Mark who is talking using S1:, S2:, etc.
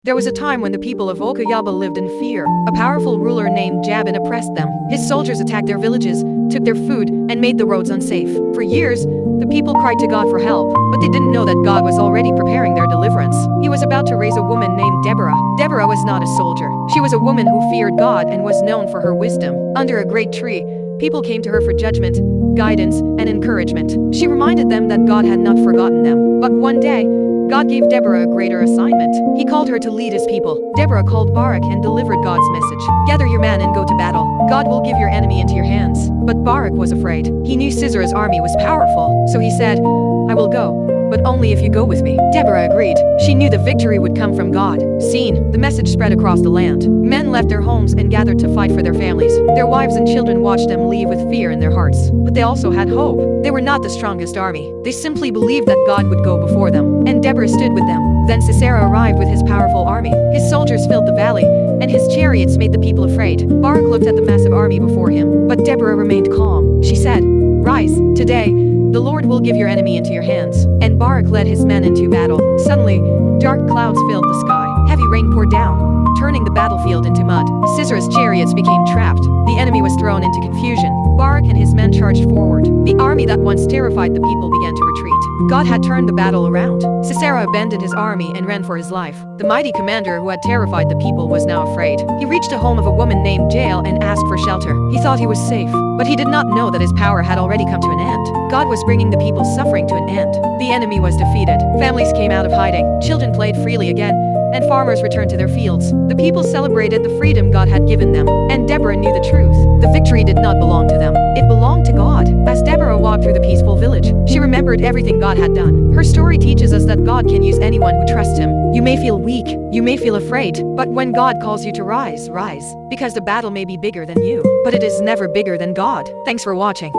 S1: There was a time when the people of Okayaba lived in fear. A powerful ruler named Jabin oppressed them. His soldiers attacked their villages, took their food, and made the roads unsafe. For years, the people cried to God for help, but they didn't know that God was already preparing their deliverance. He was about to raise a woman named Deborah. Deborah was not a soldier. She was a woman who feared God and was known for her wisdom. Under a great tree, people came to her for judgment, guidance, and encouragement. She reminded them that God had not forgotten them. But one day, God gave Deborah a greater assignment. He called her to lead his people. Deborah called Barak and delivered God's message. Gather your men and go to battle. God will give your enemy into your hands. But Barak was afraid. He knew Sisera's army was powerful, so he said, I will go, but only if you go with me. Deborah agreed. She knew the victory would come from God. Soon, the message spread across the land. Men left their homes and gathered to fight for their families. Their wives and children watched them leave with fear in their hearts. But they also had hope. They were not the strongest army. They simply believed that God would go before them. And Deborah stood with them. Then Sisera arrived with his powerful army. His soldiers filled the valley, and his chariots made the people afraid. Barak looked at the massive army before him, but Deborah remained calm. She said, Rise, today, the Lord will give your enemy into your hands. And Barak led his men into battle. Suddenly, dark clouds filled the sky. Heavy rain poured down, turning the battlefield into mud. Sisera's chariots became trapped. The enemy was thrown into confusion. Barak and his men charged forward. The army that once terrified the people began to retreat. God had turned the battle around. Sisera abandoned his army and ran for his life. The mighty commander who had terrified the people was now afraid. He reached the home of a woman named Jael and asked for shelter. He thought he was safe, but he did not know that his power had already come to an end. God was bringing the people's suffering to an end. The enemy was defeated. Families came out of hiding. Children played freely again, and farmers returned to their fields. The people celebrated the freedom God had given them, and Deborah knew the truth. The victory did not belong to them. It belonged to God. As Deborah walked through the peaceful village, she remembered everything God had done. Her story teaches us that God can use anyone who trusts him. You may feel weak, you may feel afraid, but when God calls you to rise, rise. Because the battle may be bigger than you, but it is never bigger than God. Thanks for watching.